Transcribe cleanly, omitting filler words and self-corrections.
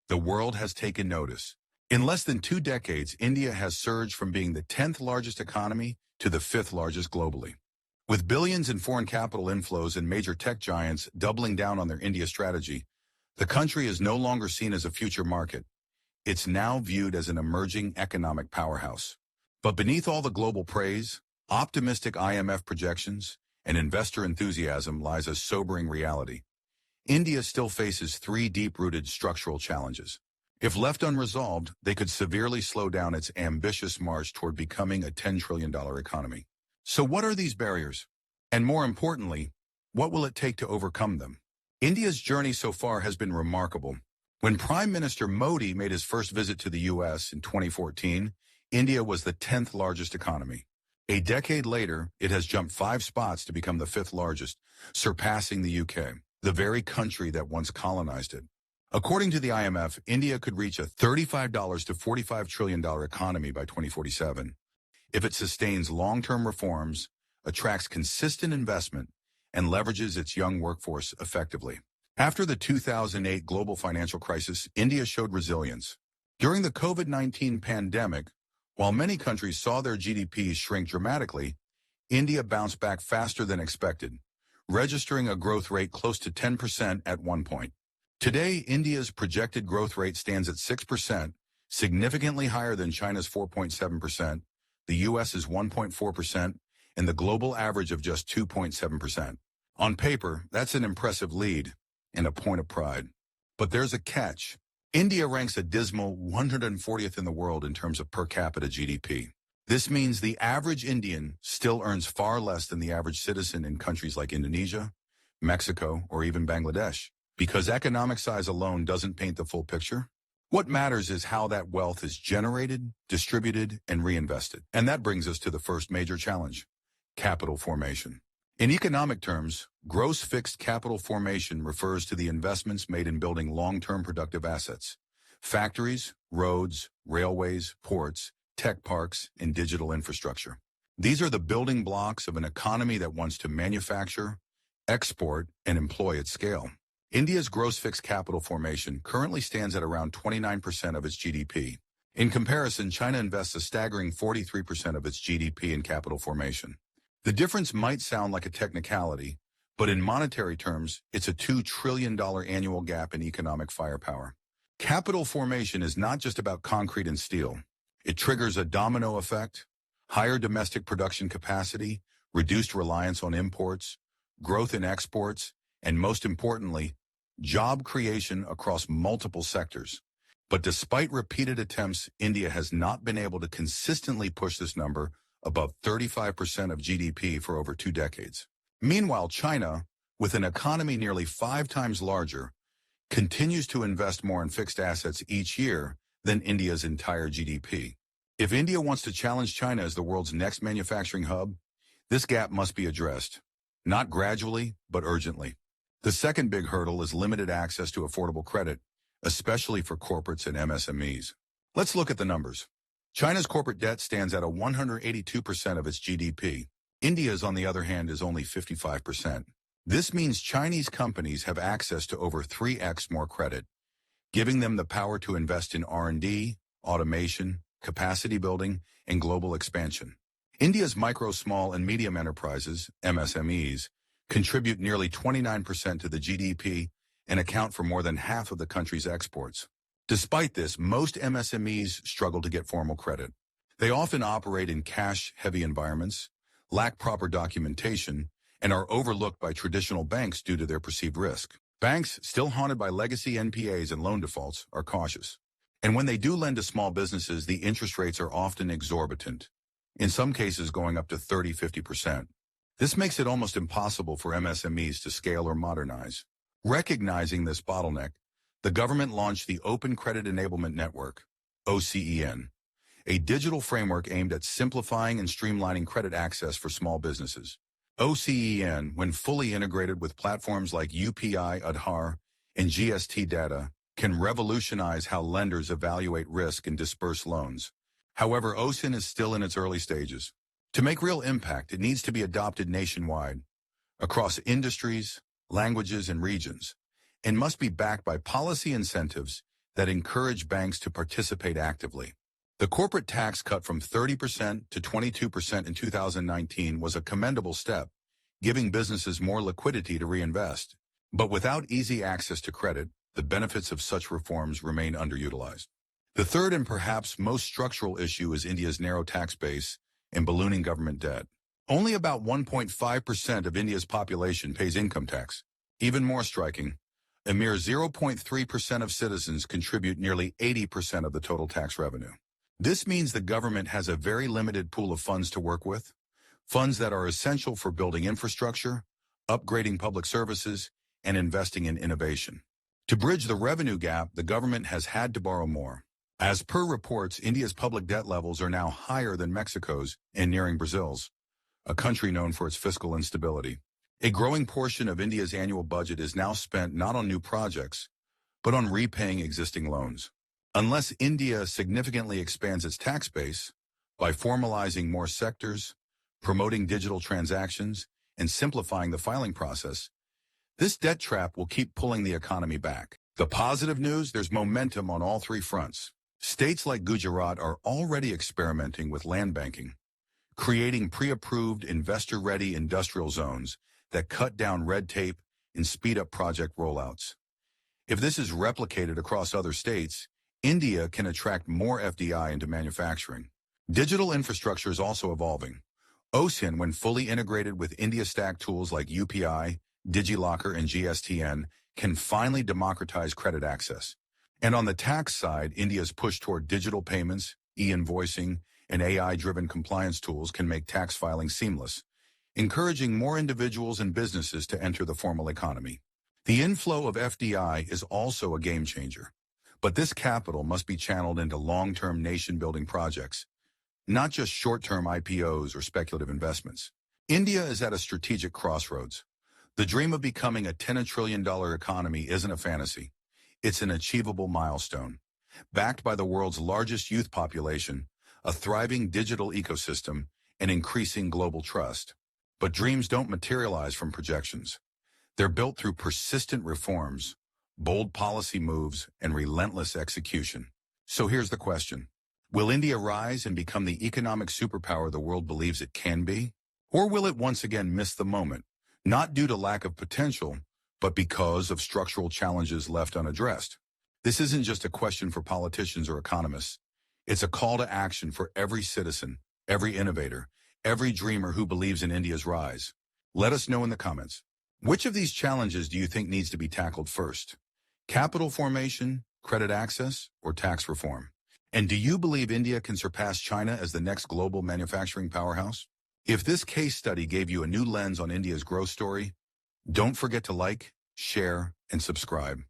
the world has taken notice. In less than 2 decades, India has surged from being the 10th largest economy to the 5th largest globally. With billions in foreign capital inflows and major tech giants doubling down on their India strategy, the country is no longer seen as a future market. It's now viewed as an emerging economic powerhouse. But beneath all the global praise, optimistic IMF projections, and investor enthusiasm lies a sobering reality. India still faces 3 deep-rooted structural challenges. If left unresolved, they could severely slow down its ambitious march toward becoming a $10 trillion economy. So what are these barriers? And more importantly, what will it take to overcome them? India's journey so far has been remarkable. When Prime Minister Modi made his first visit to the U.S. in 2014, India was the 10th largest economy. A decade later, it has jumped 5 spots to become the 5th largest, surpassing the UK, the very country that once colonized it. According to the IMF, India could reach a $35 to $45 trillion economy by 2047 if it sustains long-term reforms, attracts consistent investment, and leverages its young workforce effectively. After the 2008 global financial crisis, India showed resilience. During the COVID-19 pandemic, while many countries saw their GDPs shrink dramatically, India bounced back faster than expected, registering a growth rate close to 10% at one point. Today, India's projected growth rate stands at 6%, significantly higher than China's 4.7%, the US's 1.4%, and the global average of just 2.7%. On paper, that's an impressive lead and a point of pride. But there's a catch. India ranks a dismal 140th in the world in terms of per capita GDP. This means the average Indian still earns far less than the average citizen in countries like Indonesia, Mexico, or even Bangladesh. Because economic size alone doesn't paint the full picture, what matters is how that wealth is generated, distributed, and reinvested. And that brings us to the first major challenge: capital formation. In economic terms, gross fixed capital formation refers to the investments made in building long-term productive assets: factories, roads, railways, ports, tech parks, and digital infrastructure. These are the building blocks of an economy that wants to manufacture, export, and employ at scale. India's gross fixed capital formation currently stands at around 29% of its GDP. In comparison, China invests a staggering 43% of its GDP in capital formation. The difference might sound like a technicality, but in monetary terms, it's a $2 trillion annual gap in economic firepower. Capital formation is not just about concrete and steel. It triggers a domino effect: higher domestic production capacity, reduced reliance on imports, growth in exports, and most importantly, job creation across multiple sectors. But despite repeated attempts, India has not been able to consistently push this number above 35% of GDP for over 2 decades. Meanwhile, China, with an economy nearly 5 times larger, continues to invest more in fixed assets each year than India's entire GDP. If India wants to challenge China as the world's next manufacturing hub, this gap must be addressed, not gradually, but urgently. The second big hurdle is limited access to affordable credit, especially for corporates and MSMEs. Let's look at the numbers. China's corporate debt stands at 182% of its GDP. India's, on the other hand, is only 55%. This means Chinese companies have access to over 3x more credit, giving them the power to invest in R&D, automation, capacity building, and global expansion. India's micro, small, and medium enterprises, MSMEs, contribute nearly 29% to the GDP and account for more than half of the country's exports. Despite this, most MSMEs struggle to get formal credit. They often operate in cash-heavy environments, lack proper documentation, and are overlooked by traditional banks due to their perceived risk. Banks, still haunted by legacy NPAs and loan defaults, are cautious. And when they do lend to small businesses, the interest rates are often exorbitant, in some cases going up to 30–50%. This makes it almost impossible for MSMEs to scale or modernize. Recognizing this bottleneck, the government launched the Open Credit Enablement Network, OCEN, a digital framework aimed at simplifying and streamlining credit access for small businesses. OCEN, when fully integrated with platforms like UPI Aadhaar and GST data, can revolutionize how lenders evaluate risk and disperse loans. However, OCEN is still in its early stages. To make real impact, it needs to be adopted nationwide, across industries, languages, and regions, and must be backed by policy incentives that encourage banks to participate actively. The corporate tax cut from 30% to 22% in 2019 was a commendable step, giving businesses more liquidity to reinvest. But without easy access to credit, the benefits of such reforms remain underutilized. The third and perhaps most structural issue is India's narrow tax base and ballooning government debt. Only about 1.5% of India's population pays income tax. Even more striking, a mere 0.3% of citizens contribute nearly 80% of the total tax revenue. This means the government has a very limited pool of funds to work with, funds that are essential for building infrastructure, upgrading public services, and investing in innovation. To bridge the revenue gap, the government has had to borrow more. As per reports, India's public debt levels are now higher than Mexico's and nearing Brazil's, a country known for its fiscal instability. A growing portion of India's annual budget is now spent not on new projects, but on repaying existing loans. Unless India significantly expands its tax base by formalizing more sectors, promoting digital transactions, and simplifying the filing process, this debt trap will keep pulling the economy back. The positive news, there's momentum on all three fronts. States like Gujarat are already experimenting with land banking, creating pre-approved, investor-ready industrial zones that cut down red tape and speed up project rollouts. If this is replicated across other states, India can attract more FDI into manufacturing. Digital infrastructure is also evolving. OSIN, when fully integrated with India Stack tools like UPI, DigiLocker, and GSTN, can finally democratize credit access. And on the tax side, India's push toward digital payments, e-invoicing, and AI-driven compliance tools can make tax filing seamless, encouraging more individuals and businesses to enter the formal economy. The inflow of FDI is also a game changer. But this capital must be channeled into long-term nation-building projects, not just short-term IPOs or speculative investments. India is at a strategic crossroads. The dream of becoming a $10 trillion economy isn't a fantasy. It's an achievable milestone. Backed by the world's largest youth population, a thriving digital ecosystem, and increasing global trust. But dreams don't materialize from projections. They're built through persistent reforms, bold policy moves, and relentless execution. So here's the question. Will India rise and become the economic superpower the world believes it can be? Or will it once again miss the moment, not due to lack of potential, but because of structural challenges left unaddressed? This isn't just a question for politicians or economists. It's a call to action for every citizen, every innovator, every dreamer who believes in India's rise. Let us know in the comments. Which of these challenges do you think needs to be tackled first? Capital formation, credit access, or tax reform? And do you believe India can surpass China as the next global manufacturing powerhouse? If this case study gave you a new lens on India's growth story, don't forget to like, share, and subscribe.